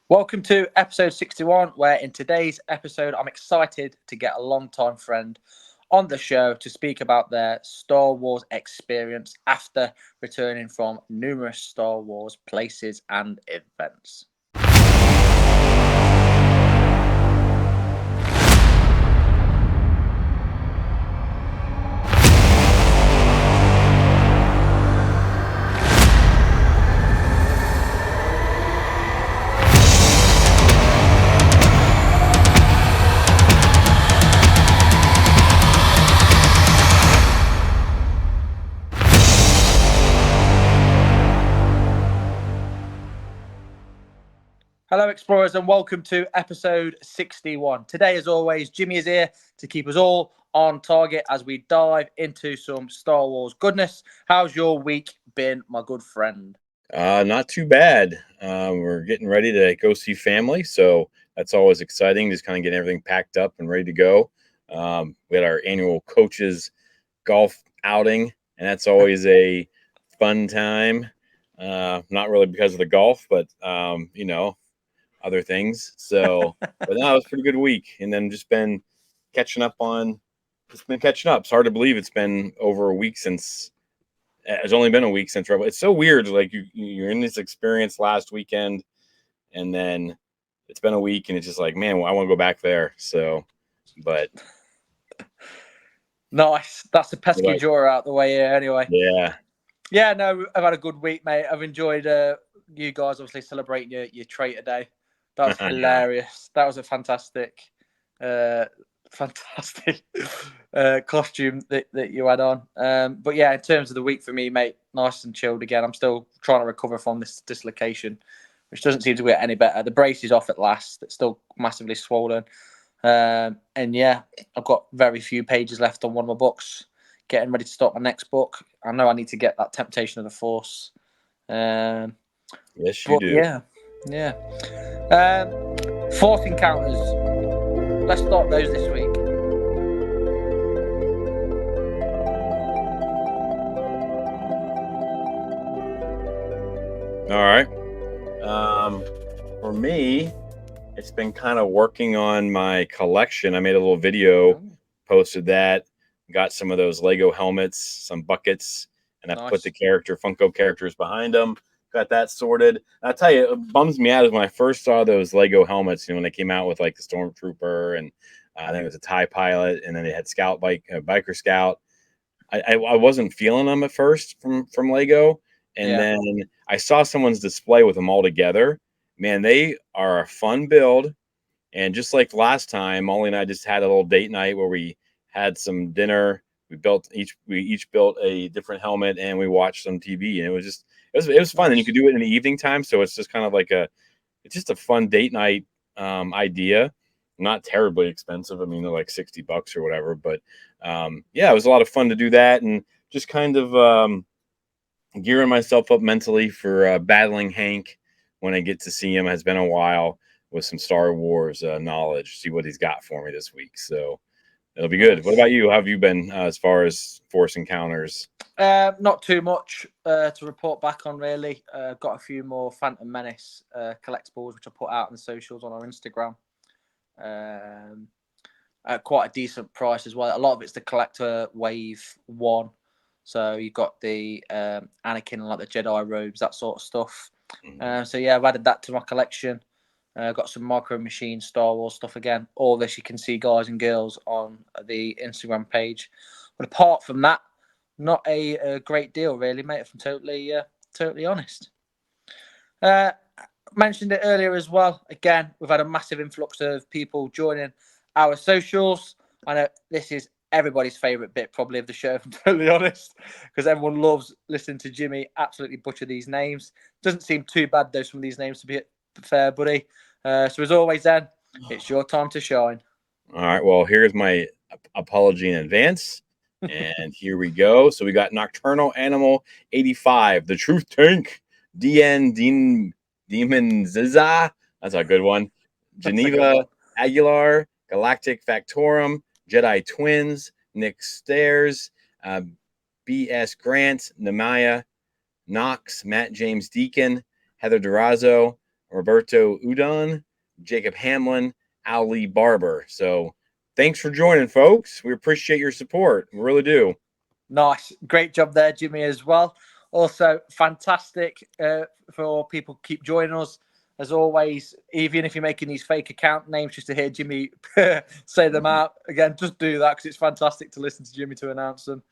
Welcome to episode 61, where in today's episode, I'm excited to get a long-time friend on the show to speak about their Star Wars experience after returning from numerous Star Wars places and events. Hello, explorers, and welcome to episode 61. Today, as always, Jimmy is here to keep us all on target as we dive into some Star Wars goodness. How's your week been, my good friend? Not too bad. We're getting ready to go see family, so that's always exciting. Just kind of getting everything packed up and ready to go. We had our annual coaches golf outing, and that's always a fun time. Not really because of the golf, but other things. So, but no, it was a pretty good week, and then just been catching up on. It's been catching up. It's hard to believe it's been over a week since it's only been a week since Rebel. It's so weird. Like you're in this experience last weekend, and then it's been a week, and it's just like, man, well, I want to go back there. So, but Nice. That's the pesky like, drawer out the way here, anyway. yeah, Yeah, no, I've had a good week, mate. I've enjoyed you guys obviously celebrating your traitor day. That was hilarious. That was a uh, fantastic costume that you had on. But yeah, in terms of the week for me, mate, nice and chilled again. I'm still trying to recover from this dislocation, which doesn't seem to get any better. The brace is off at last. It's still massively swollen. And yeah, I've got very few pages left on one of my books. Getting ready to start my next book. I know I need to get that Temptation of the Force. yes, you But do. yeah. Force encounters. Let's start those this week. All right. For me, it's been kind of working on my collection. I made a little video, posted that, got some of those Lego helmets, some buckets, and I put the Funko characters behind them. Got that sorted. And I'll tell you, it bums me out is when I first saw those Lego helmets, when they came out with like the Stormtrooper and I think it was a TIE pilot, and then they had Biker Scout. I wasn't feeling them at first from Lego, and then I saw someone's display with them all together. Man, they are a fun build. And just like last time, Molly and I just had a little date night where we had some dinner. We each built a different helmet, and we watched some TV, and it was fun. And you could do it in the evening time, so it's just kind of like it's just a fun date night idea. Not terribly expensive. I mean, they're like $60 or whatever, but yeah, it was a lot of fun to do that, and just kind of gearing myself up mentally for battling Hank when I get to see him. Has been a while with some Star Wars knowledge. See what he's got for me this week. So it'll be good. What about you? How have you been as far as Force encounters? Not too much to report back on, really. Got a few more Phantom Menace collectibles, which I put out on the socials on our Instagram. At quite a decent price as well. A lot of it's the collector wave 1. So you've got the Anakin and like the Jedi robes, that sort of stuff. So yeah, I've added that to my collection. Got some Micro Machine Star Wars stuff again. All this you can see, guys and girls, on the Instagram page. But apart from that, not a great deal, really, mate. If I'm totally honest. Mentioned it earlier as well. Again, we've had a massive influx of people joining our socials. I know this is everybody's favourite bit, probably, of the show, if I'm totally honest, because everyone loves listening to Jimmy absolutely butcher these names. Doesn't seem too bad, though, some of these names, to be fair, buddy. So as always, then, it's your time to shine. All right. Well, here's my apology in advance. And here we go. So we got Nocturnal Animal 85, The Truth Tank, Demon Ziza. That's a good one. Geneva Aguilar, Galactic Factorum, Jedi Twins, Nick Stairs, B.S. Grant, Nemaya Knox, Matt James Deacon, Heather Durazo, Roberto Udon, Jacob Hamlin, Ali Barber. So thanks for joining, folks. We appreciate your support. We really do. Nice. Great job there, Jimmy, as well. Also, fantastic for people keep joining us. As always, even if you're making these fake account names just to hear Jimmy say them out, again, just do that because it's fantastic to listen to Jimmy to announce them.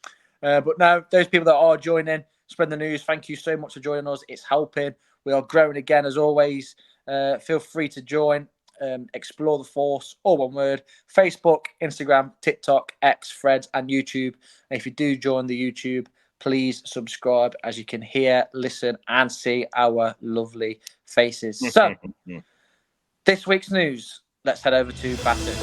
But now, those people that are joining, spread the news, thank you so much for joining us. It's helping. We are growing again, as always. Feel free to join. Explore the Force, all one word. Facebook, Instagram, TikTok, X, Threads, and YouTube. And if you do join the YouTube, please subscribe, as you can hear, listen, and see our lovely faces. So, this week's news. Let's head over to Batten.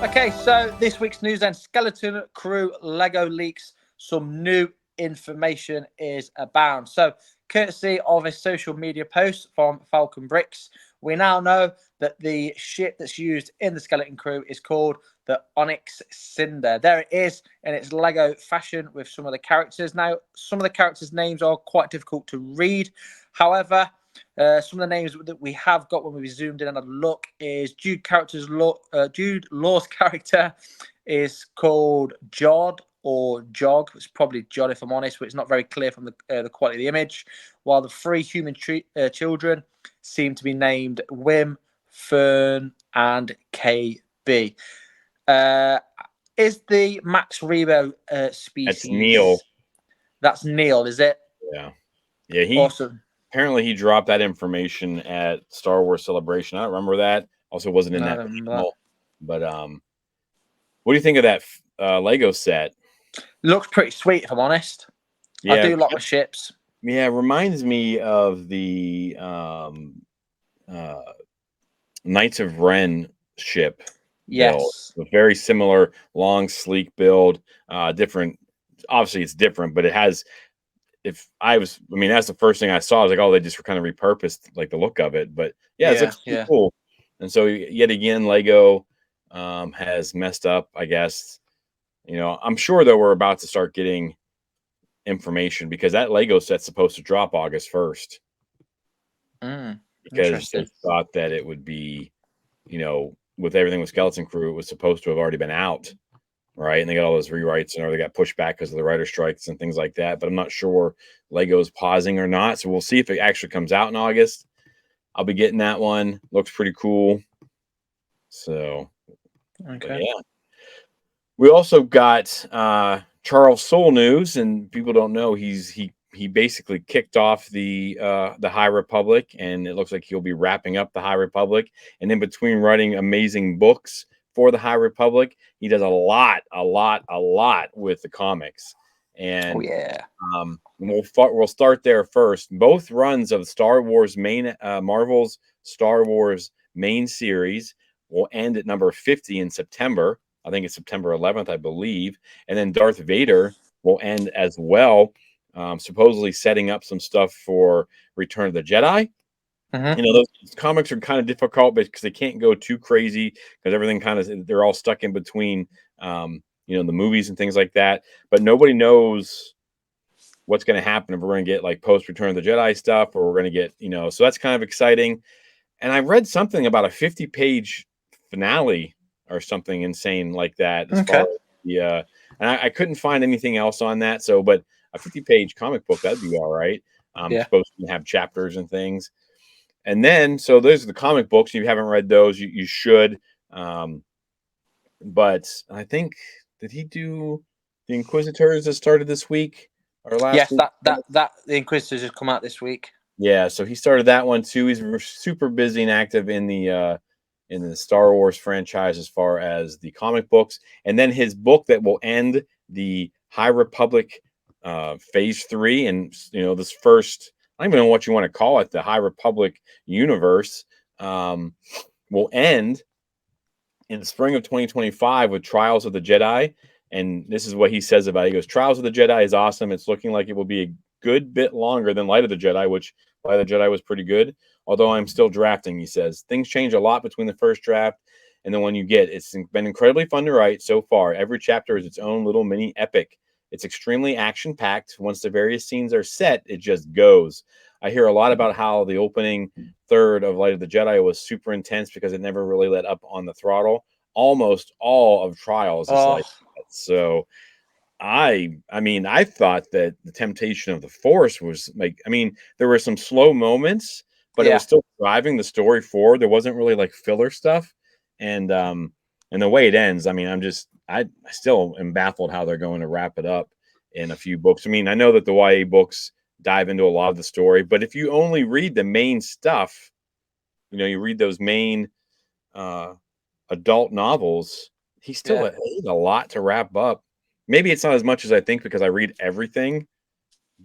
Okay, so this week's news then, Skeleton Crew Lego leaks. Some new information is abound. So, courtesy of a social media post from Falcon Bricks, we now know that the ship that's used in the Skeleton Crew is called the Onyx Cinder. There it is in its Lego fashion with some of the characters. Now, some of the characters' names are quite difficult to read. However, some of the names that we have got when we zoomed in and had a look is Jude Law's character is called Jod or Jog. It's probably Jod if I'm honest, but it's not very clear from the quality of the image. While the three human children seem to be named Wim, Fern, and KB. Is the Max Rebo species? That's Neil. That's Neil, is it? Yeah. He awesome. Apparently he dropped that information at Star Wars Celebration. I don't remember that. Also wasn't in that panel. But what do you think of that Lego set? Looks pretty sweet, if I'm honest. Yeah, I do like my ships. Yeah, it reminds me of the Knights of Ren ship. Yes. Build. A very similar, long, sleek build. Different. Obviously, it's different, but it has. That's the first thing I saw. I was like, oh, they just kind of repurposed like the look of it. But yeah, it looks pretty cool. And so yet again, Lego has messed up, I guess. I'm sure that we're about to start getting information because that Lego set's supposed to drop August 1st. Because they thought that it would be, with everything with Skeleton Crew, it was supposed to have already been out. Right. And they got all those rewrites and they got pushed back because of the writer strikes and things like that. But I'm not sure Lego's pausing or not. So we'll see if it actually comes out in August. I'll be getting that one. Looks pretty cool. So, okay. Yeah. We also got Charles Soule news, and people don't know he basically kicked off the High Republic, and it looks like he'll be wrapping up the High Republic. And in between writing amazing books for the High Republic, he does a lot with the comics. And we'll start there first. Both runs of Star Wars Marvel's Star Wars main series will end at number 50 in September. I think it's September 11th, I believe. And then Darth Vader will end as well, supposedly setting up some stuff for Return of the Jedi. Those comics are kind of difficult because they can't go too crazy because everything they're all stuck in between, the movies and things like that. But nobody knows what's going to happen if we're going to get like post Return of the Jedi stuff, or we're going to get, so that's kind of exciting. And I read something about a 50-page finale or something insane like that. As far as and I couldn't find anything else on that. So, but a 50-page comic book, that'd be all right. Supposed to have chapters and things. And then, so those are the comic books. If you haven't read those, you should. But I think, did he do the Inquisitors that started this week or last week? Yes, that the Inquisitors has come out this week. Yeah, so he started that one too. He's super busy and active in the Star Wars franchise as far as the comic books. And then his book that will end the High Republic Phase 3, and this first, I don't even know what you want to call it, the High Republic universe, will end in the spring of 2025 with Trials of the Jedi. And this is what he says about it. He goes, Trials of the Jedi is awesome. It's looking like it will be a good bit longer than Light of the Jedi, which Light of the Jedi was pretty good. Although I'm still drafting, he says. Things change a lot between the first draft and the one you get. It's been incredibly fun to write so far. Every chapter is its own little mini epic. It's extremely action-packed. Once the various scenes are set, it just goes. I hear a lot about how the opening third of Light of the Jedi was super intense because it never really let up on the throttle. Almost all of Trials is like that. So I mean, I thought that the temptation of the Force was like, I mean, there were some slow moments, but it was still driving the story forward. There wasn't really like filler stuff. And the way it ends, I mean, I still am baffled how they're going to wrap it up in a few books. I mean, I know that the YA books dive into a lot of the story, but if you only read the main stuff, you read those main adult novels, he still has a lot to wrap up. Maybe it's not as much as I think because I read everything,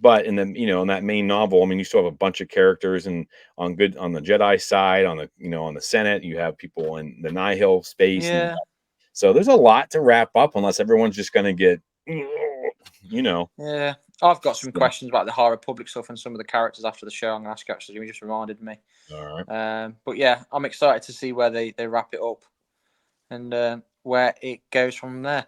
but in in that main novel, I mean, you still have a bunch of characters, and on the Jedi side, on the Senate, you have people in the Nihil space, and so there's a lot to wrap up unless everyone's just going to get, Yeah, I've got some questions about the High Republic stuff and some of the characters after the show. I'm going to ask you actually. You just reminded me. All right. But yeah, I'm excited to see where they wrap it up and where it goes from there.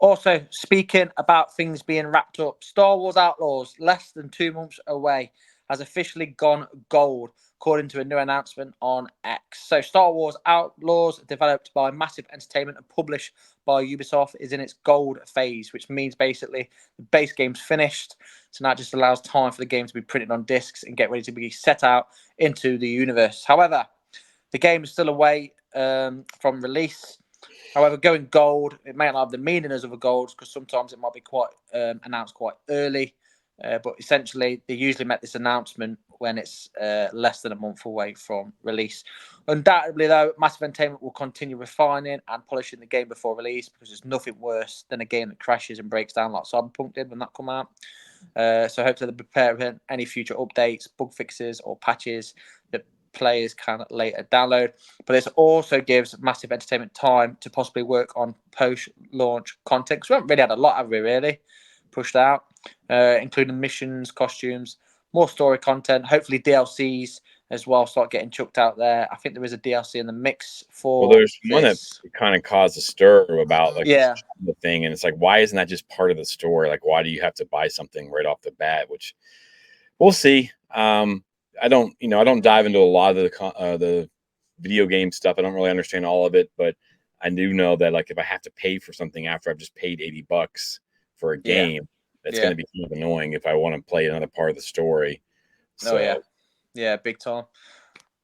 Also, speaking about things being wrapped up, Star Wars Outlaws, less than 2 months away, has officially gone gold, according to a new announcement on X. So Star Wars Outlaws, developed by Massive Entertainment and published by Ubisoft, is in its gold phase, which means basically the base game's finished. So that just allows time for the game to be printed on discs and get ready to be set out into the universe. However, the game is still away from release. However, going gold, it may not have the meaning as other golds because sometimes it might be quite announced quite early. But essentially, they usually make this announcement when it's less than a month away from release. Undoubtedly, though, Massive Entertainment will continue refining and polishing the game before release because there's nothing worse than a game that crashes and breaks down like Cyberpunk did when that come out. So hopefully they're preparing any future updates, bug fixes, or patches that players can later download. But this also gives Massive Entertainment time to possibly work on post-launch content because we haven't really had a lot, have we, really, pushed out, including missions, costumes, more story content, hopefully DLCs as well start getting chucked out there. I think there is a DLC in the mix for there's one that kind of caused a stir about like the thing, and it's like, why isn't that just part of the story? Like, why do you have to buy something right off the bat? Which we'll see. I don't dive into a lot of the video game stuff. I don't really understand all of it, but I do know that like if I have to pay for something after I've just paid $80 for a game, that's going to be kind of annoying if I want to play another part of the story. So, yeah, big time.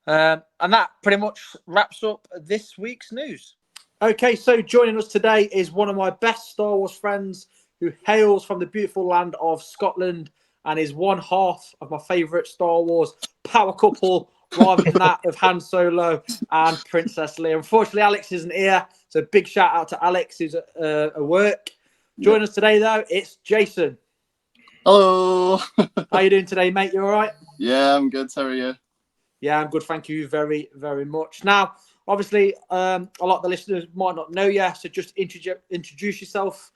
And that pretty much wraps up this week's news. Okay, so joining us today is one of my best Star Wars friends who hails from the beautiful land of Scotland and is one half of my favourite Star Wars power couple, rather than that of Han Solo and Princess Leia. Unfortunately, Alex isn't here, so big shout out to Alex who's at work. Joining us today, though, it's Jason. Hello. How you doing today, mate? You all right? Yeah, I'm good. How are you? Yeah, I'm good. Thank you very, very much. Now, obviously, a lot of the listeners might not know you, so just introduce yourself,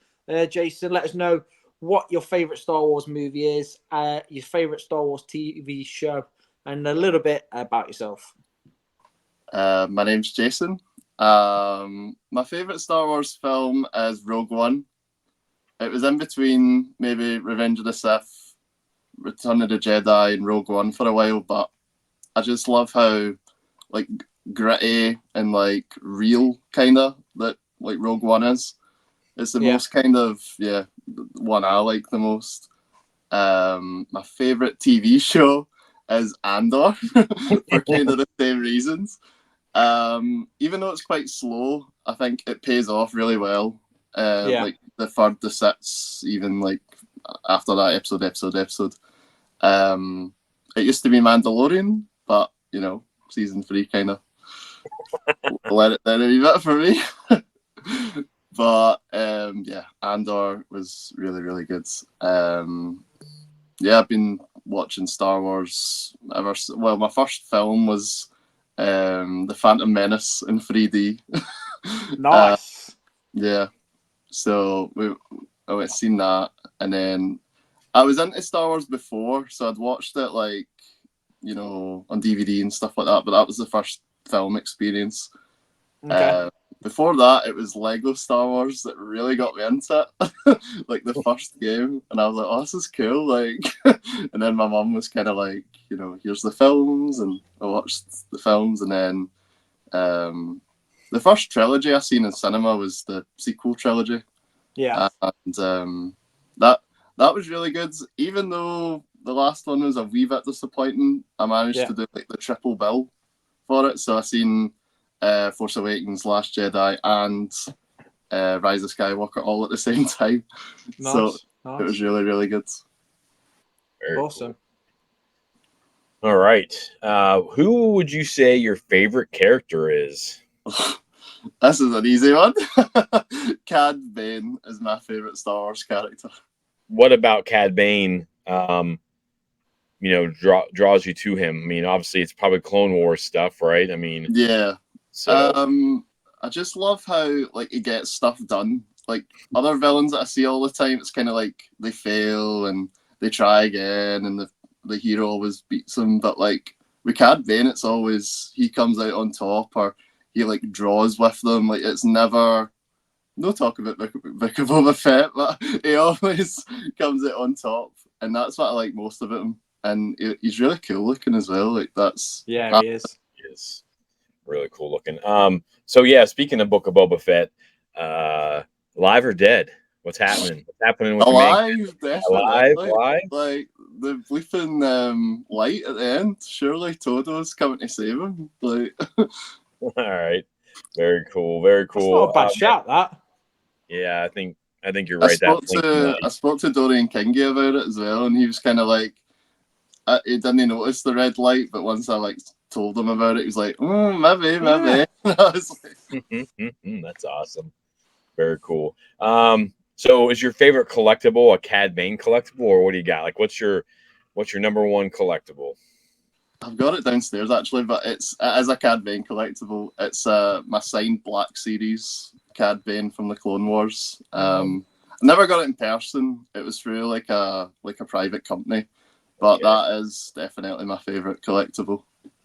Jason. Let us know what your favourite Star Wars movie is, your favourite Star Wars TV show, and a little bit about yourself. My name's Jason. My favourite Star Wars film is Rogue One. It was in between maybe Revenge of the Sith, Return of the Jedi, and Rogue One for a while, but I just love how like gritty and like real kind of that like Rogue One is. It's the most kind of one I like the most. My favourite TV show is Andor for kind of the same reasons. Even though it's quite slow, I think it pays off really well. Like the third, the sixth, even like after that episode. It used to be Mandalorian, but season 3 kind of let it down a wee bit for me. But Andor was really, really good. I've been watching Star Wars my first film was The Phantom Menace in 3D. Nice. So I went seen that, and then I was into Star Wars before, so I'd watched it like on DVD and stuff like that. But that was the first film experience. Okay. before that, it was Lego Star Wars that really got me into it. Like the first game, and I was like, "Oh, this is cool!" Like, and then my mum was kind of like, you know, here's the films, and I watched the films, and then the first trilogy I seen in cinema was the sequel trilogy. Yeah. And that was really good. Even though the last one was a wee bit disappointing, I managed to do like the triple bill for it. So I seen Force Awakens, Last Jedi, and Rise of Skywalker all at the same time. Nice. So nice. it was really, really good. Very Awesome. Cool. All right. Who would you say your favorite character is? This is an easy one. Cad Bane is my favorite Star Wars character. What about Cad Bane? You know, draws you to him. I mean, obviously, it's probably Clone Wars stuff, right? I mean, Yeah. So I just love how like he gets stuff done. Like other villains that I see all the time, it's kind of like they fail and they try again, and the hero always beats them. But like with Cad Bane, it's always he comes out on top, or he like draws with them. Like it's never no talk about Vic of Boba Fett, but he always comes out on top, and that's what I like most about him. And he's really cool looking as well. Like He is. He is really cool looking. So yeah, speaking of Book of Boba Fett, live or dead? What's happening? What's happening with alive, definitely. Alive? Like the bleeping light at the end. Surely Todo's coming to save him. Like, All right, very cool, very That's cool. not a bad shout, that. Yeah, I think you're right. I spoke to Dorian Kingy about it as well, and he was kind of like, he didn't notice the red light, but once I like told him about it, he was like, maybe. I was like, That's awesome. Very cool. So is your favorite collectible a Cad Bane collectible, or what do you got? Like, what's your number one collectible? I've got it downstairs actually, but it is a Cad Bane collectible. It's my signed Black Series Cad Bane from the Clone Wars. I never got it in person. It was through like a private company, but that is definitely my favorite collectible.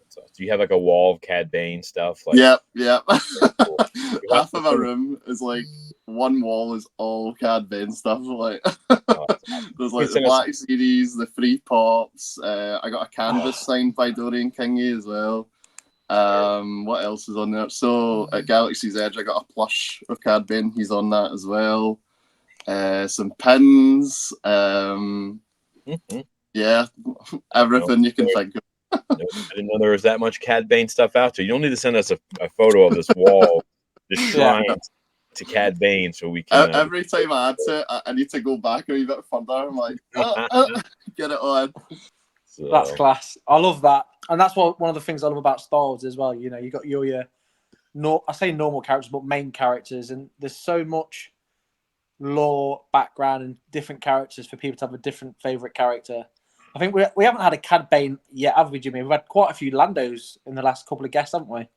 So, do you have like a wall of Cad Bane stuff? Like, yep. Cool. Half of our room is like one wall is all Cad Bane stuff. Like there's like the Black Series, the free pops. I got a canvas signed by Dorian Kingy as well. What else is on there? So at Galaxy's Edge, I got a plush of Cad Bane. He's on that as well. Some pins. Yeah, everything you can think of. I didn't know there was that much Cad Bane stuff out there. You don't need to send us a photo of this wall, this shrine to Cad Bane, so we can. Every time I add to it, I need to go back a wee bit further. I'm like, get it on. So, that's class. I love that, and that's one of the things I love about Star Wars as well. You know, you got your I say normal characters, but main characters, and there's so much lore, background, and different characters for people to have a different favorite character. I think we haven't had a Cad Bane yet, have we, Jimmy? We've had quite a few Landos in the last couple of guests, haven't we?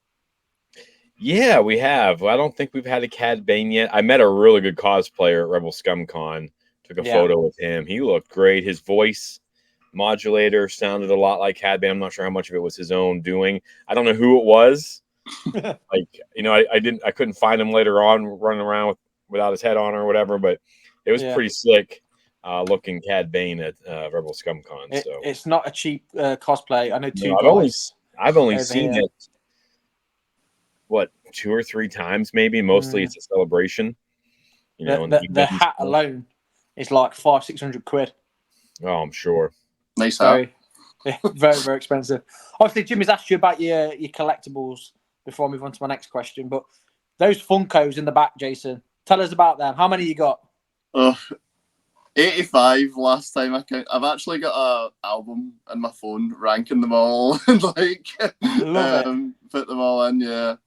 Yeah, we have. I don't think we've had a Cad Bane yet. I met a really good cosplayer at Rebel Scum Con. Took a photo with him. He looked great. His voice modulator sounded a lot like Cad Bane. I'm not sure how much of it was his own doing. I don't know who it was. Like, you know, I couldn't find him later on running around without his head on or whatever, but it was pretty slick. Looking Cad Bane at Rebel Scum Con. So it's not a cheap cosplay. I know I've only seen it 2 or 3 times, maybe. Mostly it's a celebration. You know, the hat alone is like 500-600 quid. Oh, I'm sure. Nice hat. Very, very expensive. Obviously, Jimmy's asked you about your collectibles before I move on to my next question, but those Funkos in the back, Jason, tell us about them. How many you got? 85 last time I counted. I've actually got a album on my phone ranking them all and like put them all in. Yeah.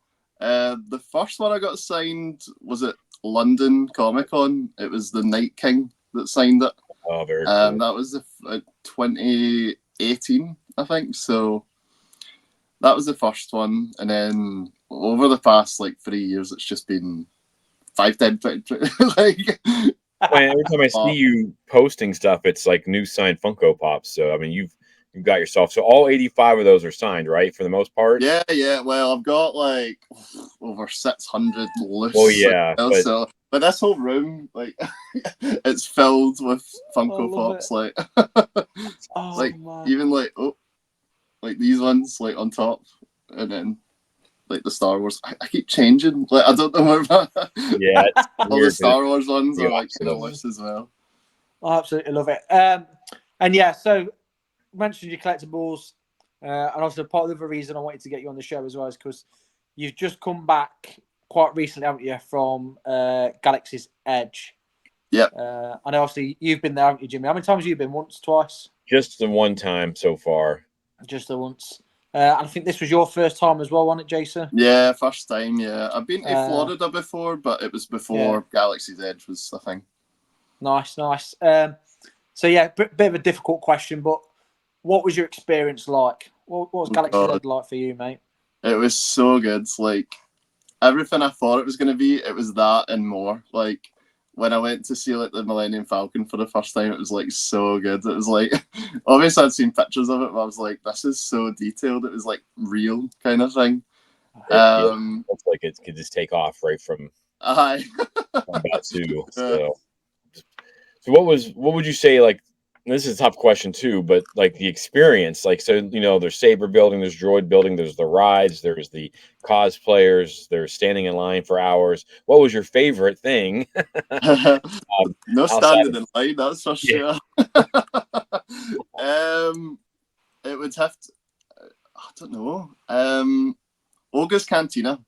The first one I got signed was at London Comic Con. It was the Night King that signed it. Oh, very cool. That was 2018, I think. So that was the first one, and then over the past like 3 years, it's just been 5, 10, 20, like. Every time I see you posting stuff, it's like new signed Funko Pops. So I mean, you've you've got yourself. So all 85 of those are signed, right, for the most part? Yeah. Well, I've got like over 600 loose. Well, yeah, but this whole room, like, it's filled with Funko Pops. Like, like man. even like like these ones, like on top, and then like the Star Wars. I keep changing. Like, I don't know where. Yeah, all the Star Wars ones are like opposite of loose as well. I absolutely love it. And yeah, so you mentioned your collectibles, and also part of the other reason I wanted to get you on the show as well is because you've just come back quite recently, haven't you, from Galaxy's Edge? Yep. And obviously you've been there, haven't you, Jimmy? How many times have you been? Once, twice? just the one time so far. Just the once. And I think this was your first time as well, wasn't it, Jason? Yeah, first time. Yeah, I've been to Florida before, but it was before Galaxy's Edge was a thing. Nice. So yeah, bit of a difficult question, but what was your experience like? What was Galaxy's Edge like for you, mate? It was so good. Like, everything I thought it was going to be, it was that and more. Like, when I went to see like the Millennium Falcon for the first time, it was like so good. It was like, obviously I'd seen pictures of it, but I was like, this is so detailed. It was like real kind of thing. Looks like it could just take off right from Batsu. So what would you say, like, this is a tough question too, but like the experience, like, so, you know, there's saber building, there's droid building, there's the rides, there's the cosplayers, there's standing in line for hours. What was your favorite thing? No standing in line, that's for sure. It would have to, I don't know. Olga's Cantina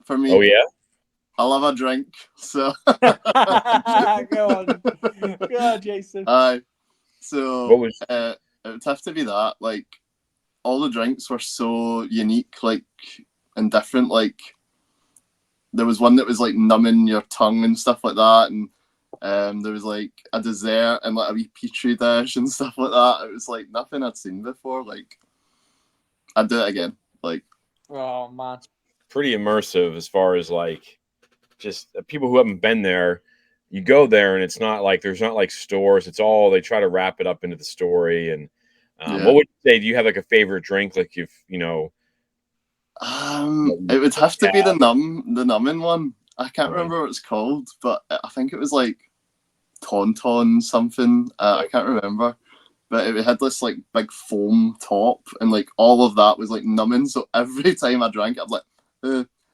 for me. Oh yeah, I love a drink, so go on, Jason. So it would have to be that. Like, all the drinks were so unique, like, and different. Like, there was one that was like numbing your tongue and stuff like that, and there was like a dessert and like a wee petri dish and stuff like that. It was like nothing I'd seen before. Like, I'd do it again. Like, oh man, pretty immersive as far as like just people who haven't been there. You go there and it's not like there's not like stores. It's all they try to wrap it up into the story. And what would you say? Do you have like a favorite drink? Like it would have to be the numbing one. I can't remember what it's called, but I think it was like Tauntaun something. I can't remember, but it had this like big foam top, and like all of that was like numbing. So every time I drank it, I'm like,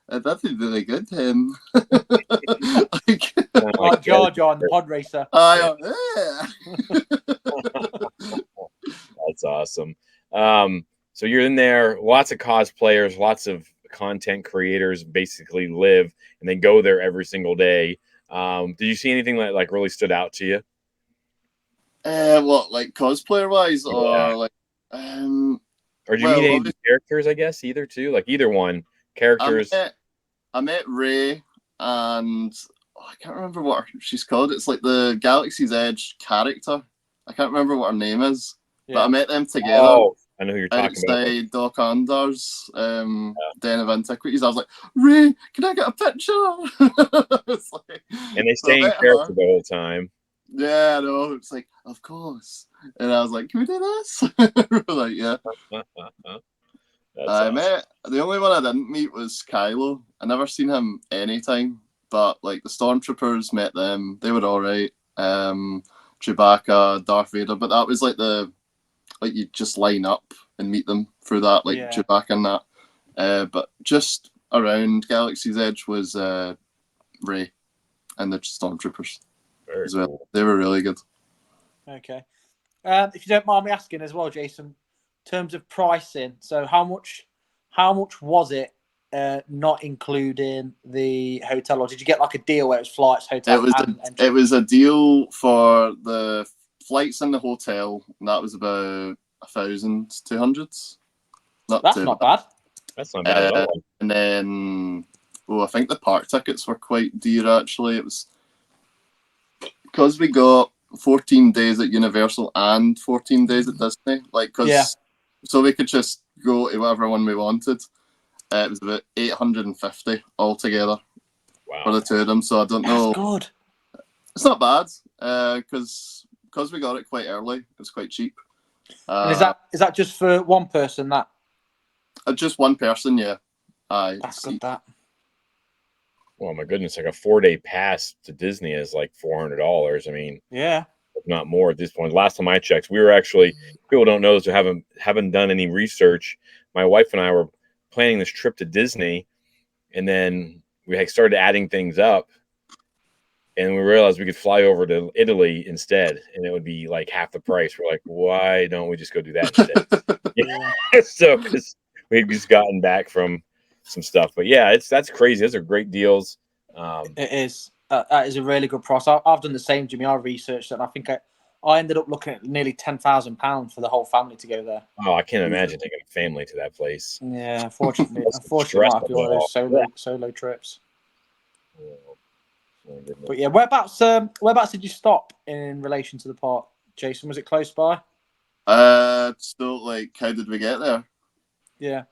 that's really good, Tim. like Jar Jar, the pod racer. That's awesome. So you're in there, lots of cosplayers, lots of content creators basically live and they go there every single day. Did you see anything that like really stood out to you? What, like cosplayer wise, or like or did you meet any of the characters, I guess, either too? Like either one. Characters. I met Rey, and I can't remember what she's called. It's like the Galaxy's Edge character. I can't remember what her name is, but I met them together. Oh, I know who you're talking about. Outside Doc Andar's Den of Antiquities. I was like, Rey, can I get a picture? It's like, and they stay in character the whole time. Yeah, no, it's like, of course. And I was like, can we do this? We're like, yeah. Awesome. Met the only one I didn't meet was Kylo. I never seen him anytime, but like the Stormtroopers, met them. They were all right. Chewbacca, Darth Vader, but that was like you just line up and meet them through that, like Chewbacca and that. But just around Galaxy's Edge was Rey and the Stormtroopers as well. Cool. They were really good. Okay. If you don't mind me asking as well, Jason, in terms of pricing, so how much was it, not including the hotel, or did you get like a deal where it was flights, hotel? It was a deal for the flights and the hotel, and that was about 1,200. That's not bad. That's not bad at all. And then, I think the park tickets were quite dear actually. It was because we got 14 days at Universal and 14 days at Disney, so we could just go to whatever one we wanted. It was about 850 altogether for the two of them. So I don't know. That's good. It's not bad because we got it quite early. It was quite cheap. And is that just for one person? That just one person, yeah. That's good. That. Oh my goodness, like a 4-day pass to Disney is like $400. I mean, yeah, if not more at this point. Last time I checked, we were actually, people don't know this or haven't done any research. My wife and I were planning this trip to Disney, and then we had started adding things up, and we realized we could fly over to Italy instead, and it would be like half the price. We're like, why don't we just go do that instead? Yeah. So because we've just gotten back from some stuff, but yeah, that's crazy. Those are great deals. It is. That is a really good price. I've done the same, Jimmy. I researched it, and I think I ended up looking at nearly £10,000 for the whole family to go there. Oh, I can't imagine taking a family to that place. Yeah, unfortunately, it might be one of those solo trips. But yeah, whereabouts did you stop in relation to the park, Jason? Was it close by? So like, how did we get there? Yeah.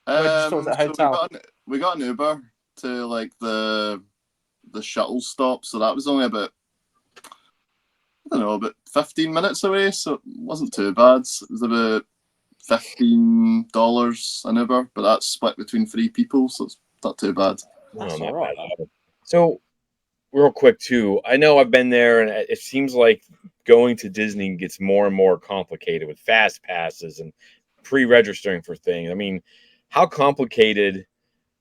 Where did you stop? Was it a hotel? So we got an Uber to like the shuttle stop, so that was only about, I don't know, about 15 minutes away, so it wasn't too bad. It was about $15 an Uber, but that's split between 3 people, so it's not too bad. That's all right. So, real quick too, I know I've been there, and it seems like going to Disney gets more and more complicated with fast passes and pre-registering for things. I mean, how complicated?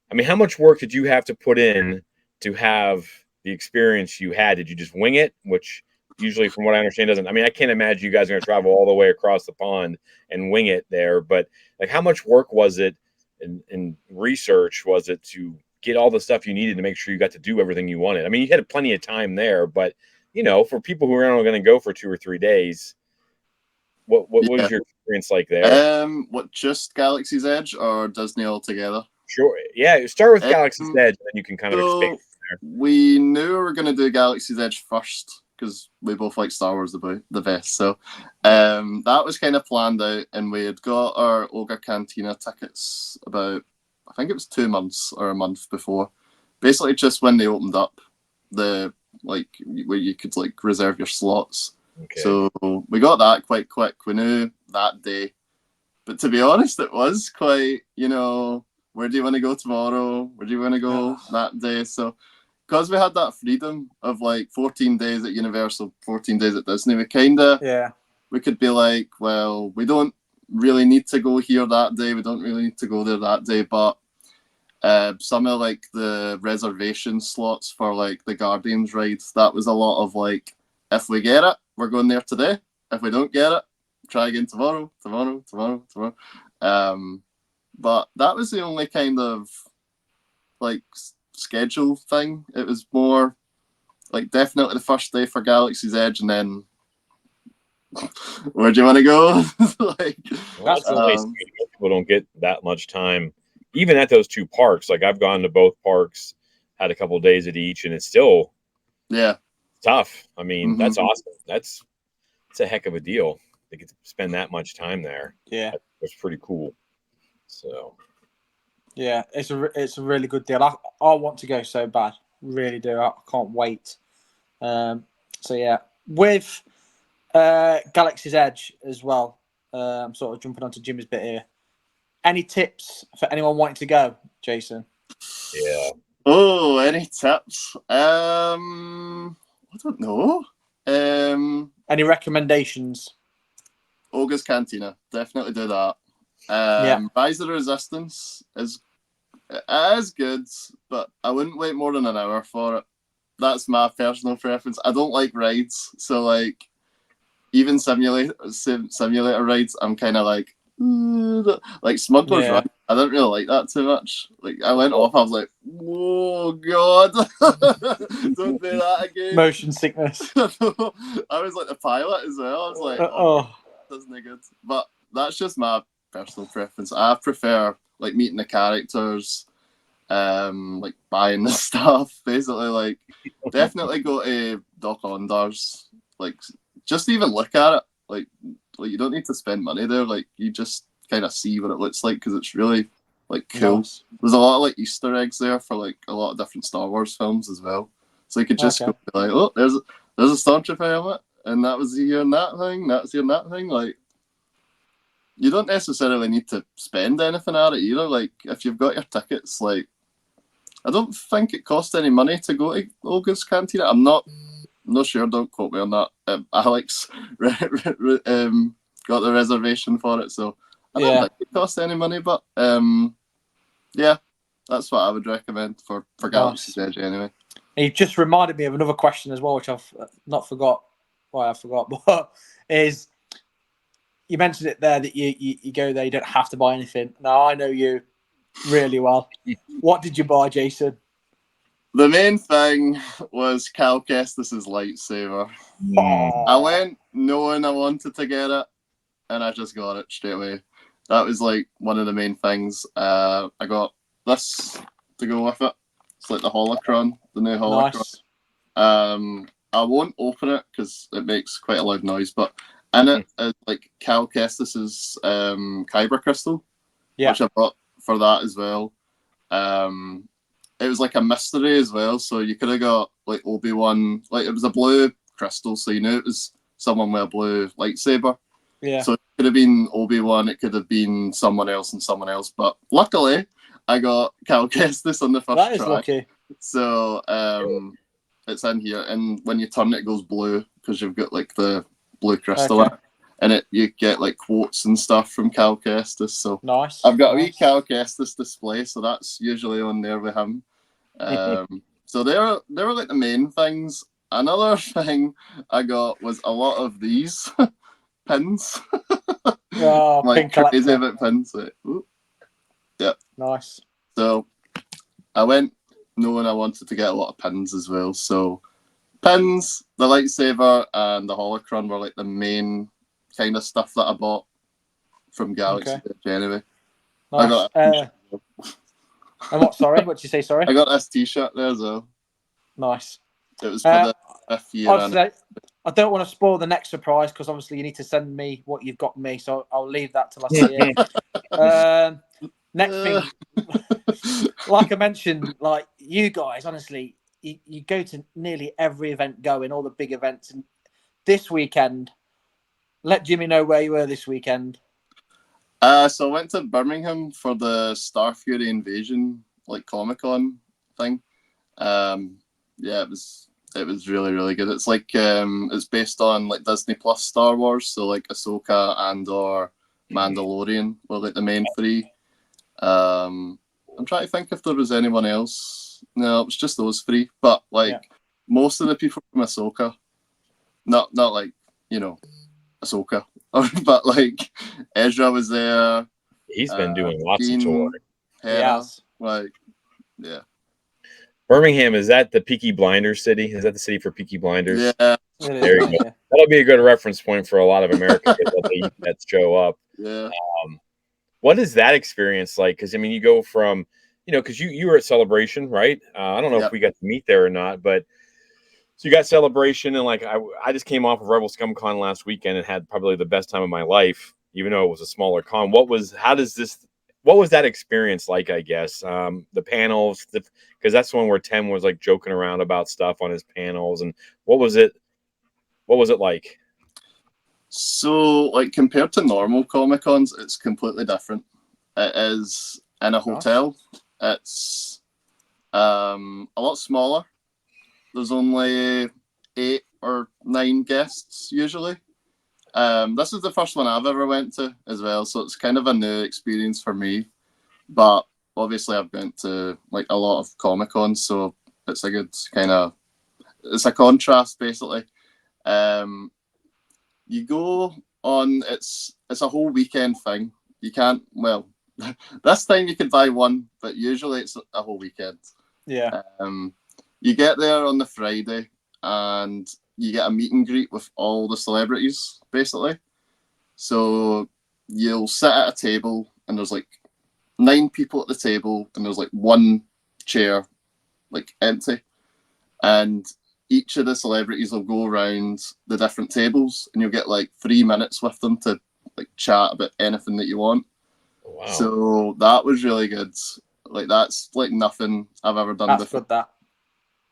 I mean, how much work did you have to put in to have the experience you had? Did you just wing it? Which usually, from what I understand, doesn't. I mean, I can't imagine you guys are going to travel all the way across the pond and wing it there. But like, how much work was it in research was it to get all the stuff you needed to make sure you got to do everything you wanted? I mean, you had plenty of time there, but you know, for people who are only going to go for 2 or 3 days, what was your experience like there? What, just Galaxy's Edge or Disney altogether? Sure. Yeah, start with Galaxy's Edge, and then you can kind of expand there. We knew we were going to do Galaxy's Edge first because we both like Star Wars the best. So that was kind of planned out, and we had got our Ogre Cantina tickets about, I think it was 2 months or a month before. Basically, just when they opened up the, like, where you could like reserve your slots. Okay. So we got that quite quick. We knew that day. But to be honest, it was quite, you know, where do you want to go tomorrow? Where do you want to go that day? So because we had that freedom of like 14 days at Universal, 14 days at Disney, we could be like, well, we don't really need to go here that day. We don't really need to go there that day. But some of like the reservation slots for like the Guardians rides, that was a lot of like, if we get it, we're going there today. If we don't get it, try again tomorrow. But that was the only kind of like schedule thing. It was more like definitely the first day for Galaxy's Edge, and then where do you want to go? Like, well, that's people don't get that much time, even at those 2 parks. Like I've gone to both parks, had a couple of days at each, and it's still tough. I mean, that's awesome. It's a heck of a deal. They get to spend that much time there. Yeah, it's pretty cool. So, yeah, it's a really good deal. I want to go so bad, really do. I can't wait. So yeah, with Galaxy's Edge as well. I'm sort of jumping onto Jimmy's bit here. Any tips for anyone wanting to go, Jason? Yeah. Oh, any tips? I don't know. Any recommendations? Ogre's Cantina, definitely do that. Rise of the Resistance is good, but I wouldn't wait more than an hour for it. That's my personal preference. I don't like rides, so like even simulator rides, I'm kind of like Smuggler's Run. I don't really like that too much. Like I went off, I was like, whoa, God, don't do that again. Motion sickness. I was like the pilot as well. I was like, that's not good. But that's just my personal preference. I prefer like meeting the characters, like buying the stuff. Basically, like definitely go to Doc Ondar's. Like just even look at it. Like you don't need to spend money there. Like you just kind of see what it looks like because it's really like cool. Nice. There's a lot of like Easter eggs there for like a lot of different Star Wars films as well. So you could just go like, oh, there's a Stormtrooper helmet, and that was here and that thing. That's here and that thing. Like you don't necessarily need to spend anything at it either. Like, if you've got your tickets, like, I don't think it costs any money to go to Olga's Cantina. I'm not sure. Don't quote me on that. Alex got the reservation for it, so I don't think it costs any money. But yeah, that's what I would recommend for Galaxy's Edge anyway. And you just reminded me of another question as well, which I've not forgot. Well, I forgot, but is you mentioned it there that you go there, you don't have to buy anything. Now I know you really well. What did you buy, Jason? The main thing was Cal Kestis's lightsaber. Oh. I went knowing I wanted to get it, and I just got it straight away. That was like one of the main things. I got this to go with it. It's like the holocron, the new holocron. Nice. I won't open it because it makes quite a loud noise, but in it is like Cal Kestis's Kyber crystal, which I bought for that as well. It was like a mystery as well, so you could have got like Obi-Wan, like it was a blue crystal, so you knew it was someone with a blue lightsaber. Yeah. So it could have been Obi-Wan, it could have been someone else and someone else, but luckily I got Cal Kestis on the first try. That is lucky. So it's in here, and when you turn it, it goes blue because you've got like the blue crystal in it. And you get like quotes and stuff from Cal Kestis. So nice. I've got a wee Cal Kestis display, so that's usually on there with him. So they were like the main things. Another thing I got was a lot of these pins. Oh, like crazy about pins. Like, yeah. Nice. So I went knowing I wanted to get a lot of pins as well. So pins, the lightsaber, and the holocron were like the main kind of stuff that I bought from Galaxy Edge anyway. Nice. I got and what? Sorry, what did you say? Sorry, I got this T-shirt there as well. Nice. It was for the 5th year. I don't want to spoil the next surprise because obviously you need to send me what you've got me, so I'll leave that till I see it. Next thing, like I mentioned, like you guys, honestly, you go to nearly every event going, all the big events, and this weekend. Let Jimmy know where you were this weekend. So I went to Birmingham for the Starfury Invasion, like Comic-Con thing. Yeah, it was really, really good. It's like it's based on like Disney Plus Star Wars, so like Ahsoka and or Mandalorian were like the main three. I'm trying to think if there was anyone else. No, it was just those three. But like most of the people from Ahsoka, not like Ahsoka, but like Ezra was there. He's been doing lots of touring. Yes, like yeah. Birmingham, is that the Peaky Blinders city? Is that the city for Peaky Blinders? Yeah. There you go. Yeah. That'll be a good reference point for a lot of Americans that show up. Yeah. What is that experience like? Because I mean, you go from, because you were at Celebration, right? I don't know if we got to meet there or not, but. So you got Celebration, and like I just came off of Rebel Scum Con last weekend and had probably the best time of my life, even though it was a smaller con. What was that experience like? I guess the panels, because that's the one where Tim was like joking around about stuff on his panels, and what was it like? So like compared to normal Comic Cons, it's completely different. It is in a hotel. It's a lot smaller. There's only 8 or 9 guests usually. This is the first one I've ever went to as well, so it's kind of a new experience for me. But obviously I've been to like a lot of Comic-Cons, so it's a good it's a contrast basically. You go on, it's a whole weekend thing. You can't, this time you could buy one, but usually it's a whole weekend. Yeah. You get there on the Friday and you get a meet and greet with all the celebrities, basically. So you'll sit at a table and there's like 9 people at the table and there's like 1 chair, like empty. And each of the celebrities will go around the different tables and you'll get like 3 minutes with them to like chat about anything that you want. Wow. So that was really good. Like that's like nothing I've ever done before. That's good, that.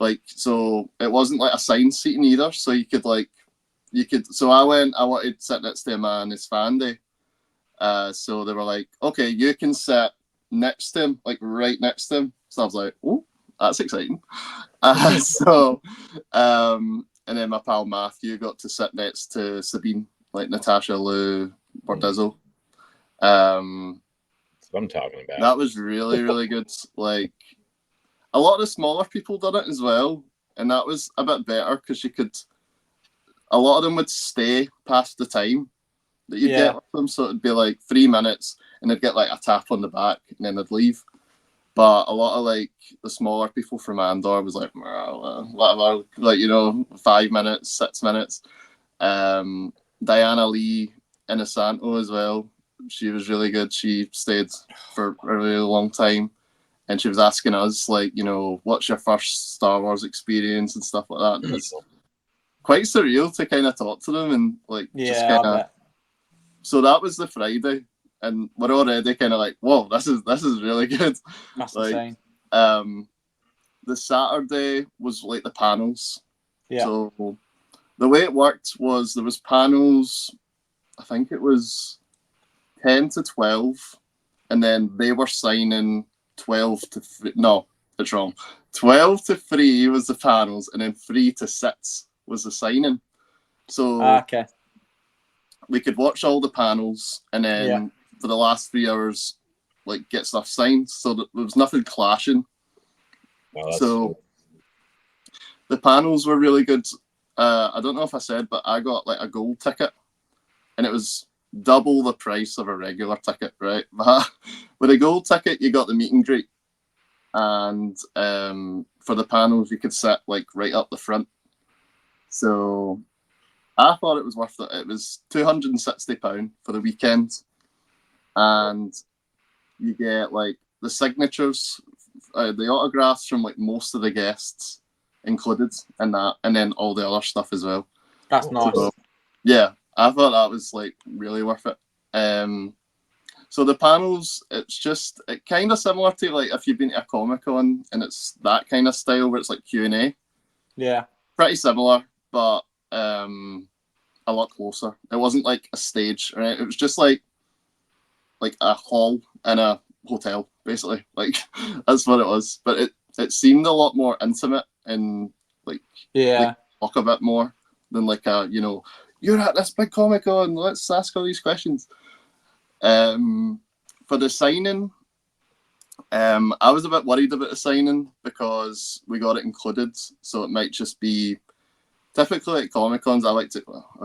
Like, so it wasn't like assigned seating either. So so I wanted to sit next to a man, his Fandy. So they were like, okay, you can sit next to him, like right next to him. So I was like, oh, that's exciting. And then my pal Matthew got to sit next to Sabine, like Natasha Lou Bordizzo. That's what I'm talking about. That was really, really good. Like, a lot of the smaller people did it as well, and that was a bit better because a lot of them would stay past the time that you'd get with them, so it'd be like 3 minutes, and they'd get like a tap on the back, and then they'd leave. But a lot of like the smaller people from Andor was like, whatever, like, 5 minutes, 6 minutes. Diana Lee Inosanto as well. She was really good. She stayed for a really long time. And she was asking us, like, what's your first Star Wars experience and stuff like that. And it's quite surreal to kind of talk to them and, like, just kind of. So that was the Friday, and we're already kind of like, whoa, this is really good. That's like, insane. The Saturday was like the panels. Yeah. So the way it worked was there was panels, I think it was 10 to 12, and then they were signing 12 to 3. No, it's wrong. 12 to 3 was the panels, and then 3 to 6 was the signing. So okay, we could watch all the panels, and then for the last 3 hours, like, get stuff signed, so that there was nothing clashing. Oh, so cool. The panels were really good. I don't know if I said, but I got like a gold ticket, and it was double the price of a regular ticket, right? But with a gold ticket, you got the meet and greet, and for the panels, you could sit like right up the front. So I thought it was worth it. It was £260 for the weekend, and you get like the signatures, the autographs from like most of the guests included in that, and then all the other stuff as well. That's nice. So, yeah, I thought that was like really worth it. So the panels, it's kind of similar to like if you've been to a Comic-Con, and it's that kind of style where it's like Q&A. Yeah. Pretty similar, but a lot closer. It wasn't like a stage, right? It was just like a hall in a hotel, basically. Like, that's what it was. But it seemed a lot more intimate and like talk a bit more than like you're at this big Comic-Con, let's ask all these questions. For the signing, I was a bit worried about the signing because we got it included, so it might just be typically at Comic-Cons. I'll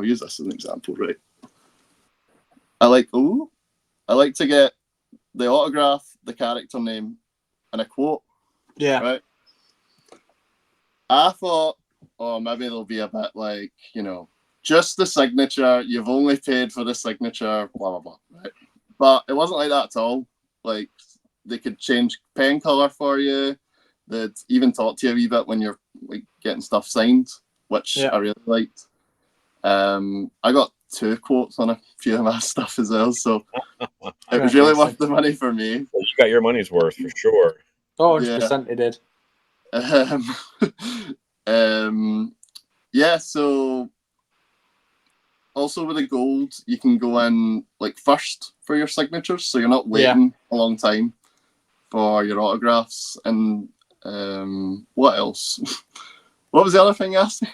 use this as an example, right? I like to get the autograph, the character name, and a quote. Yeah. Right. I thought, maybe there'll be a bit like, just the signature. You've only paid for the signature, blah, blah, blah. Right. But it wasn't like that at all. Like, they could change pen color for you. They'd even talk to you a wee bit when you're like getting stuff signed, which I really liked. I got 2 quotes on a few of my stuff as well, so it was really worth the money for me. Well, you got your money's worth for sure. Oh, 100% it did. So also with the gold, you can go in like first for your signatures, so you're not waiting a long time for your autographs. And what else? What was the other thing you asked me?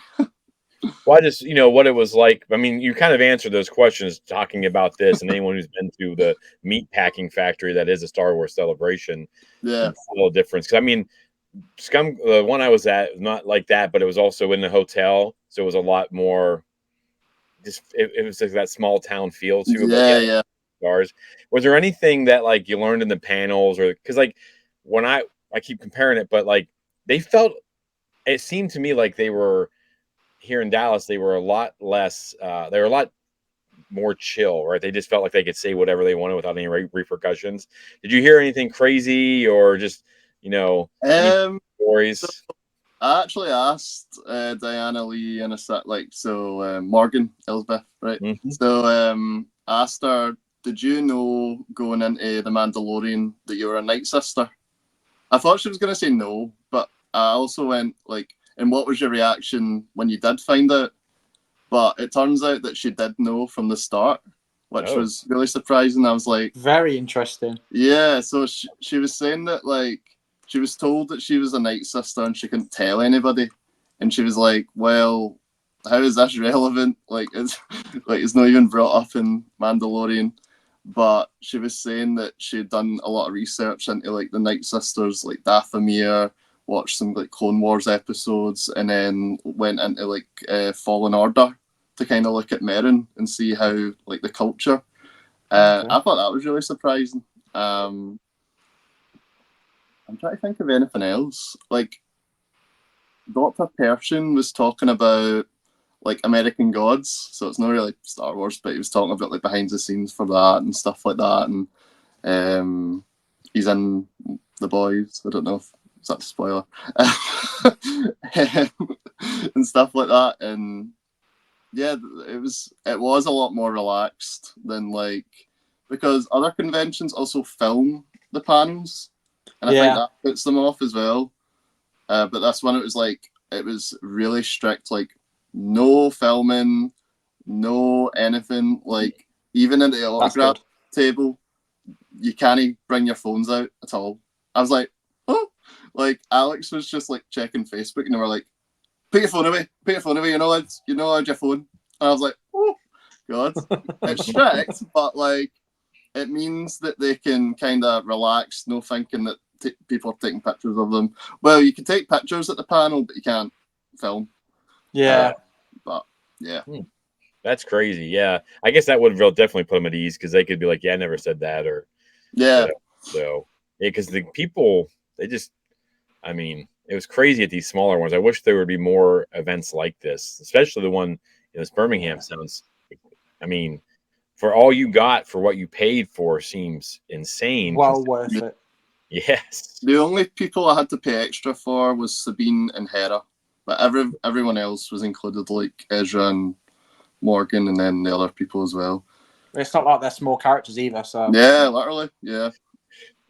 Well, I just, what it was like. I mean, you kind of answered those questions talking about this, and anyone who's been to the meat packing factory that is a Star Wars Celebration, yeah, it's a little difference. Because I mean, Scum, the one I was at, was not like that, but it was also in the hotel, so it was a lot more. Just it was like that small town feel too. Yeah. Stars. Was there anything that like you learned in the panels, or because like when I keep comparing it, but like it seemed to me like they were. Here in Dallas, they were a lot less. They were a lot more chill, right? They just felt like they could say whatever they wanted without any repercussions. Did you hear anything crazy or just, any stories? So I actually asked Diana Lee in a set, Morgan Elsbeth, right? Mm-hmm. So asked her, did you know going into The Mandalorian that you were a Night Sister? I thought she was going to say no, but I also went like, and what was your reaction when you did find out? But it turns out that she did know from the start. which was really surprising. I was like, very interesting. Yeah, so she was saying that like she was told that she was a Night Sister and she couldn't tell anybody, and she was like, well, how is this relevant? Like it's not even brought up in Mandalorian. But she was saying that she'd done a lot of research into like the Night Sisters, like Dathomir, watched some like Clone Wars episodes, and then went into like Fallen Order to kind of look at Merrin and see how like the culture. Okay. I thought that was really surprising. I'm trying to think of anything else. Like Dr. Pershing was talking about like American Gods, so it's not really Star Wars, but he was talking about like behind the scenes for that and stuff like that, and he's in The Boys. I don't know if that's a spoiler, and stuff like that. And yeah, it was a lot more relaxed than like, because other conventions also film the panels, and I think that puts them off as well. But this one, it was really strict, like no filming, no anything. Like even at the autograph table, you can't bring your phones out at all. I was like, oh, like Alex was just like checking Facebook, and they were like, put your phone away, you're not allowed your phone. And I was like, oh god, it's strict, but like it means that they can kind of relax, no thinking that people are taking pictures of them. Well, you can take pictures at the panel, but you can't film. Yeah. But yeah. That's crazy. Yeah. I guess that would definitely put them at ease, because they could be like, yeah, I never said that, or yeah. So yeah, because the people, they just, I mean, it was crazy at these smaller ones. I wish there would be more events like this, especially the one in this Birmingham sounds. I mean, for all you got for what you paid for seems insane. Well worth it. Yes. The only people I had to pay extra for was Sabine and Hera, but everyone else was included, like Ezra and Morgan, and then the other people as well. It's not like they're small characters either, so yeah, literally, yeah.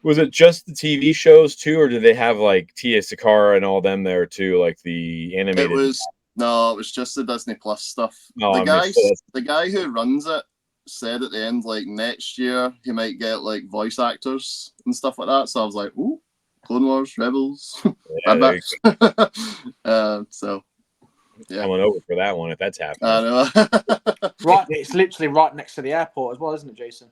Was it just the TV shows too, or did they have like Tia Sakara and all them there too, like the animated? It was just the Disney Plus stuff. Oh, The guy who runs it said at the end, like next year he might get like voice actors and stuff like that. So I was like, ooh, Clone Wars, Rebels, Bad Batch. So yeah, coming over for that one if that's happening. I know. Right, it's literally right next to the airport as well, isn't it, Jason?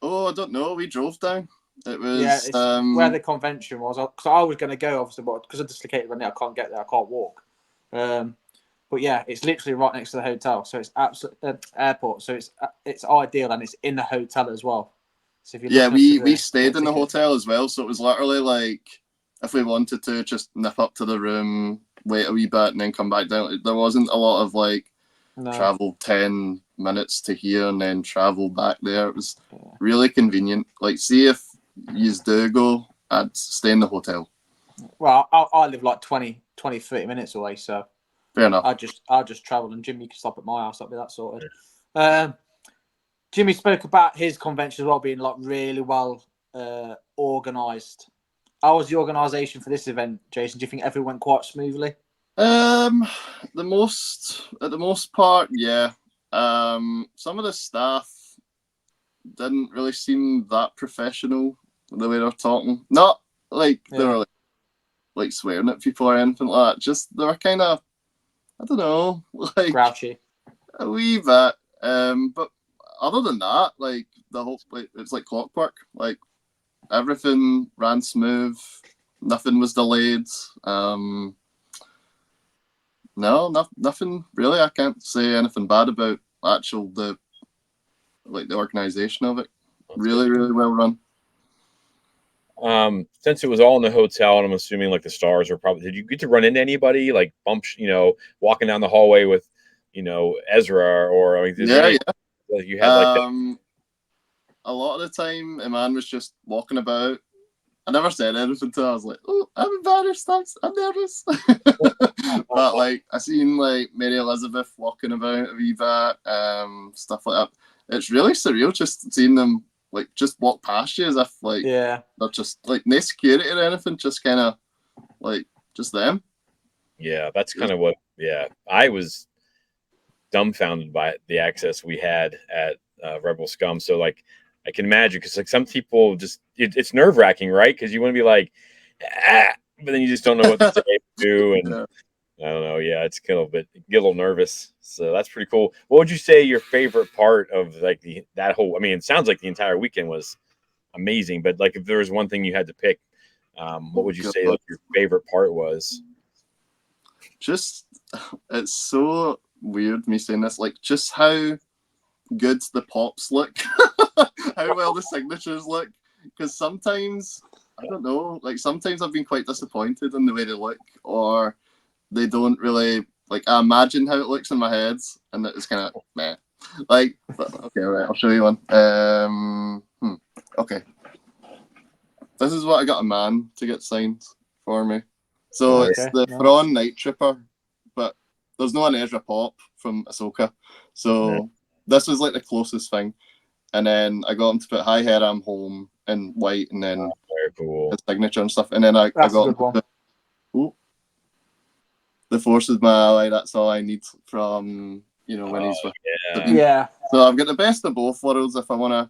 Oh, I don't know. We drove down. It was it's where the convention was. Because I was going to go, obviously, but because of dislocated running, I can't get there. I can't walk. But yeah, it's literally right next to the hotel, so it's absolute airport. So it's ideal, and it's in the hotel as well. So if you we stayed in the hotel as well, so it was literally like if we wanted to just nip up to the room, wait a wee bit, and then come back down. There wasn't a lot of like travel 10 minutes to here and then travel back there. It was really convenient. Like, see if you do go, I'd stay in the hotel. Well, I live like 20, 30 minutes away, so fair enough. I'll just travel, and Jimmy can stop at my house. I'll be that sorted. Jimmy spoke about his convention as well being like really well organised. How was the organisation for this event, Jason? Do you think everything went quite smoothly? At the most part, yeah. Some of the staff didn't really seem that professional the way they're talking. Not like they were like swearing at people or anything like that. Just they were kind of, I don't know, like grouchy, a wee bit. But other than that, like the whole, like, it's like clockwork. Like everything ran smooth. Nothing was delayed. No, nothing really. I can't say anything bad about the organization of it. Really, really well run. Since it was all in the hotel, and I'm assuming like the stars are probably, did you get to run into anybody like bumps, walking down the hallway with, Ezra, or I mean, like you had like that? A lot of the time a man was just walking about. I never said anything to her. I was like, oh, I'm embarrassed, I'm nervous. But like I seen like Mary Elizabeth walking about a wee bit, stuff like that. It's really surreal just seeing them like just walk past you as if like they're just like no security or anything, just kind of like just them. Yeah, that's kind of what. Yeah, I was dumbfounded by the access we had at Rebel Scum. So like I can imagine, because like some people just it's nerve wracking, right? Because you want to be like, but then you just don't know what to say or do, and I don't know. Yeah, it's kind of get a little nervous. So that's pretty cool. What would you say your favorite part of like that whole? I mean, it sounds like the entire weekend was amazing, but like if there was one thing you had to pick, what would you say like your favorite part was? Just, it's so weird me saying this, like just how good the pops look, how well the signatures look. Because sometimes, I don't know, like sometimes I've been quite disappointed in the way they look, or they don't really, like I imagine how it looks in my head, and it's kind of meh. Like, but, okay, all right, I'll show you one. Okay. This is what I got a man to get signed for me. So Okay, it's the nice. Thrawn Night Trooper, but there's no an Ezra Pop from Ahsoka. So this was like the closest thing. And then I got him to put Hi Here I'm Home in white, and then Very cool. his signature and stuff. And then I That's a got good him to one. put, the Force is my ally, that's all I need from, when he's with Sabine. Yeah. So I've got the best of both worlds if I want to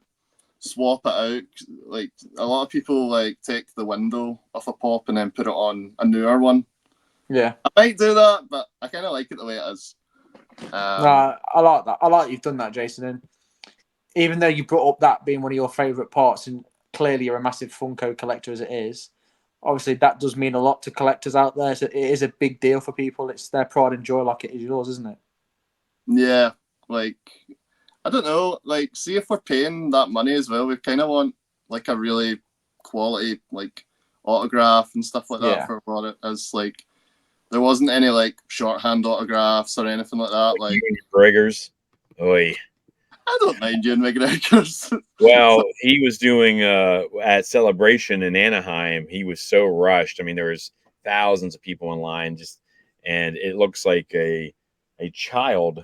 swap it out. Like a lot of people like take the window off a pop and then put it on a newer one. Yeah. I might do that, but I kind of like it the way it is. No, I like that. I like you've done that, Jason. And even though you brought up that being one of your favourite parts, and clearly you're a massive Funko collector as it is, obviously that does mean a lot to collectors out there. So it is a big deal for people. It's their pride and joy, like it is yours, isn't it? Yeah, like I don't know. Like, see if we're paying that money as well, we kind of want like a really quality like autograph and stuff like that for what it is. Like, there wasn't any like shorthand autographs or anything like that. Like McGregor's. Oi. I don't mind Ewan McGregor's. Well, he was doing at Celebration in Anaheim. He was so rushed. I mean, there was thousands of people in line, and it looks like a child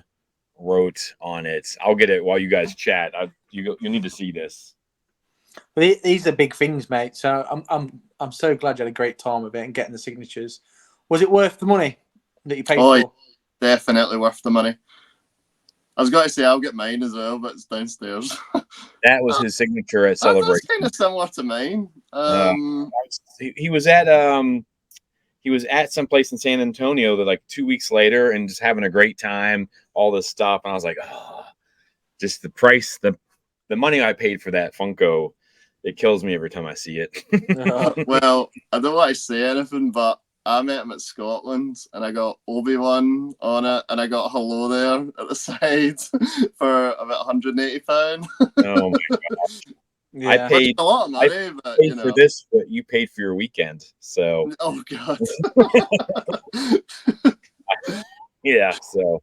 wrote on it. I'll get it while you guys chat. You need to see this. But these are big things, mate. So I'm so glad you had a great time with it and getting the signatures. Was it worth the money that you paid for? Definitely worth the money. I was going to say I'll get mine as well, but it's downstairs. That was his signature at Celebration. That's kind of similar to mine. He was at some place in San Antonio that like 2 weeks later and just having a great time, all this stuff. And I was like, oh, just the price, the money I paid for that Funko, it kills me every time I see it. Well, I don't want to say anything, but I met him at Scotland and I got Obi-Wan on it and I got Hello there at the side for about £180. Oh my gosh. Yeah. I paid a lot of money, but for this, but you paid for your weekend. So oh god. Yeah, so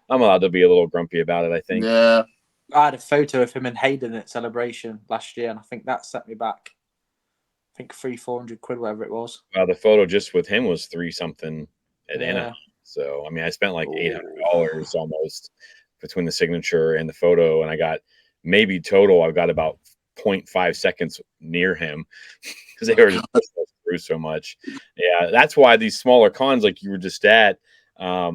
I'm allowed to be a little grumpy about it, I think. Yeah. I had a photo of him and Hayden at Celebration last year, and I think that set me back. I think £300-400, whatever it was. Well, the photo just with him was $3 something at Anaheim. So I mean, I spent like $800 almost between the signature and the photo, and I got maybe total. I've got about 0.5 seconds near him because they were just through so much. Yeah, that's why these smaller cons, like you were just at, I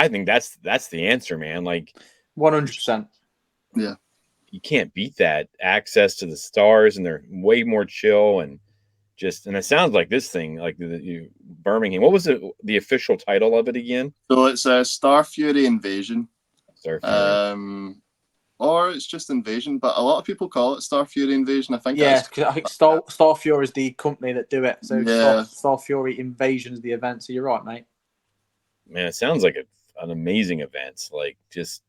think that's the answer, man. Like 100%. Yeah. You can't beat that access to the stars, and they're way more chill and it sounds like this thing, like Birmingham. What was the official title of it again? So it's a Starfury Invasion. Starfury. Or it's just Invasion, but a lot of people call it Starfury Invasion. I think. Yeah, because I think Starfury is the company that do it. So yeah. Starfury Invasion is the event. So you're right, mate. Man, it sounds like an amazing event. Like just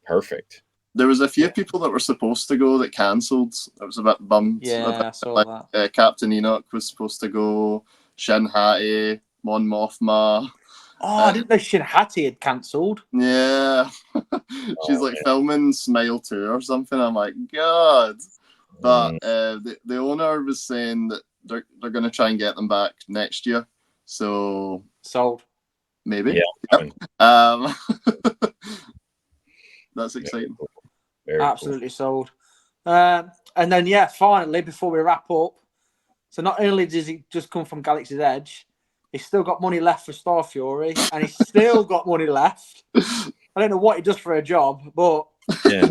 perfect. There was a few people that were supposed to go that cancelled. I was a bit bummed. Yeah, I saw that. Captain Enoch was supposed to go. Shin Hati, Mon Mothma. Oh, I didn't know Shin Hati had cancelled. Yeah. She's like filming Smile 2 or something. I'm like, God. But the owner was saying that they're going to try and get them back next year. So sold. Maybe. Yeah. Yep. That's exciting. Very absolutely cool. Sold. And then finally, before we wrap up, so not only does he just come from Galaxy's Edge, he's still got money left for Starfury, and he's still got money left. I don't know what he does for a job, but Yeah.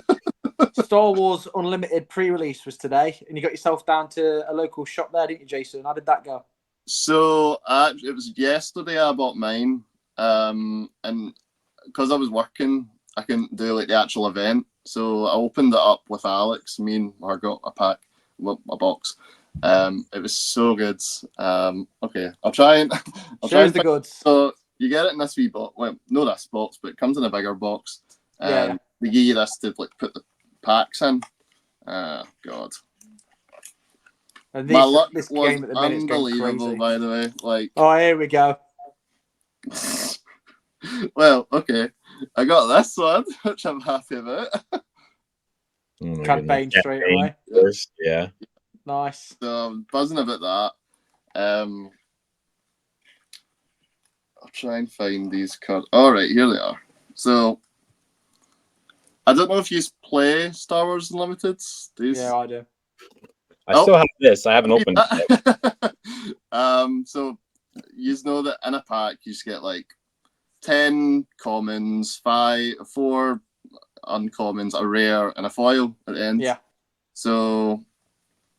Star Wars Unlimited pre-release was today, and you got yourself down to a local shop there, didn't you, Jason? How did that go? So it was yesterday I bought mine, and because I was working, I couldn't do like the actual event. So I opened it up with Alex. Me and Margot a pack, a box. It was so good. Okay, I'll try and Shows the goods. So you get it in this wee box. Well, no, this box, but it comes in a bigger box. Yeah. They give you this to like put the packs in. God. And My luck this was game at the minute is going unbelievable, crazy. by the way. Like, oh, here we go. well, okay, I got this one, which I'm happy about. Oh Cad Bane straight away. First, yeah. Nice. So I'm buzzing about that. I'll try and find these cards. All right, here they are. So I don't know if you play Star Wars Unlimited. Yeah, I do. I still have this. I haven't opened it yet. So you know that in a pack you just get like 10 commons, 4 uncommons, a rare, and a foil at the end. Yeah. So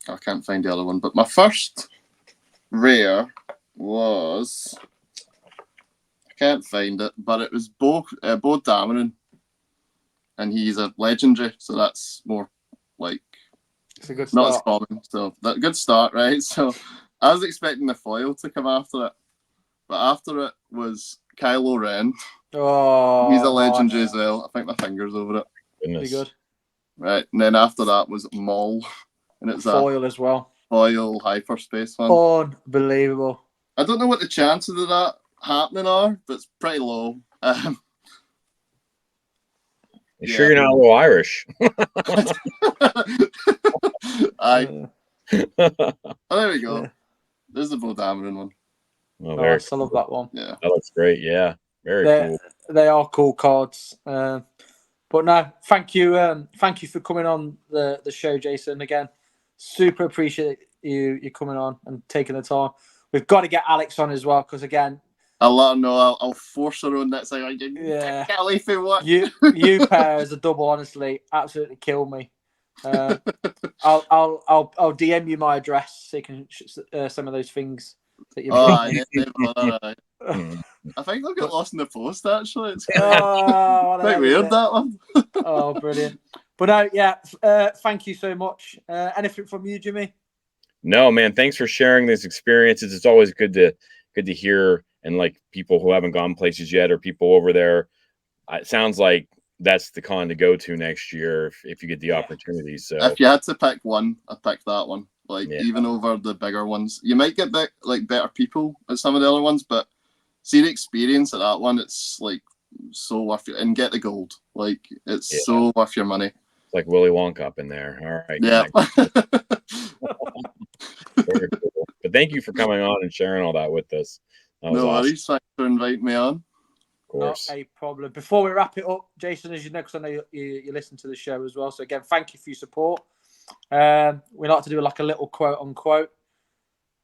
I can't find the other one, but my first rare was, I can't find it, but it was Bo Dameron, and he's a legendary, so that's more like It's a good not as start. common. So that good start, right? So I was expecting the foil to come after it, but after it was Kylo Ren. Oh, He's a legendary nice. as well. I think my finger's over it. Goodness. Pretty good. Right, and then after that was Maul, and it's Foil as well. foil hyperspace one. Unbelievable. I don't know what the chances of that happening are, but it's pretty low. You sure you're not a little Irish? Oh, there we go. Yeah. There's the Bo Dameron one. Oh, very Nice. I love that one. Yeah. That looks great. Yeah. Very cool. They are cool cards. But no, thank you for coming on the show, Jason. Again, super appreciate you coming on and taking the time. We've got to get Alex on as well, because again, I'll let her know. I'll force her on that side. Yeah. Can't leave it what. you pair as a double, honestly, absolutely kill me. I'll DM you my address so you can some of those things that you've Oh, written. yeah, I think they'll get lost in the post, actually. It's Oh, quite weird, that one. Oh, brilliant. But no, yeah, thank you so much. Anything from you, Jimmy? No, man, thanks for sharing these experiences. It's always good to hear, and like people who haven't gone places yet or people over there. It sounds like that's the con to go to next year if you get the opportunity. So if you had to pick one, I'd pick that one. Like, even over the bigger ones. You might get better people at some of the other ones, but see the experience at that one, it's like so worth it. And get the gold. Like, it's so worth your money. It's like Willy Wonka up in there. All right. Yeah. Very cool. But thank you for coming on and sharing all that with us. That was no awesome. worries. Thanks for inviting me on. Of course. Not a problem. Before we wrap it up, Jason, as you know, because I know you listen to the show as well. So again, thank you for your support. We like to do like a little quote unquote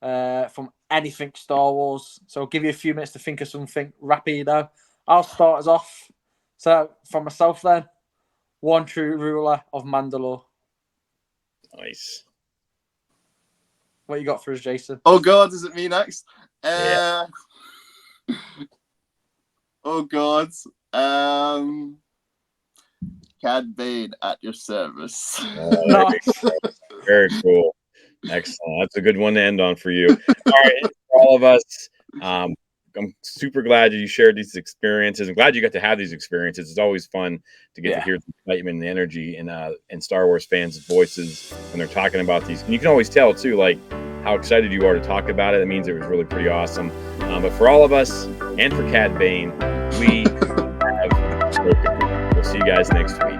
from anything Star Wars. So I'll give you a few minutes to think of something rapido. I'll start us off. So for myself then, one true ruler of Mandalore. Nice. What you got for us, Jason? Oh God, is it me next? Yeah. Oh God. Cad Bane at your service. Nice. Very cool. Excellent. That's a good one to end on for you. All right, for all of us. I'm super glad you shared these experiences. I'm glad you got to have these experiences. It's always fun to get to hear the excitement and the energy in Star Wars fans' voices when they're talking about these. And you can always tell too, like how excited you are to talk about it. It means it was really pretty awesome. But for all of us and for Cad Bane, we have spoken. We'll see you guys next week.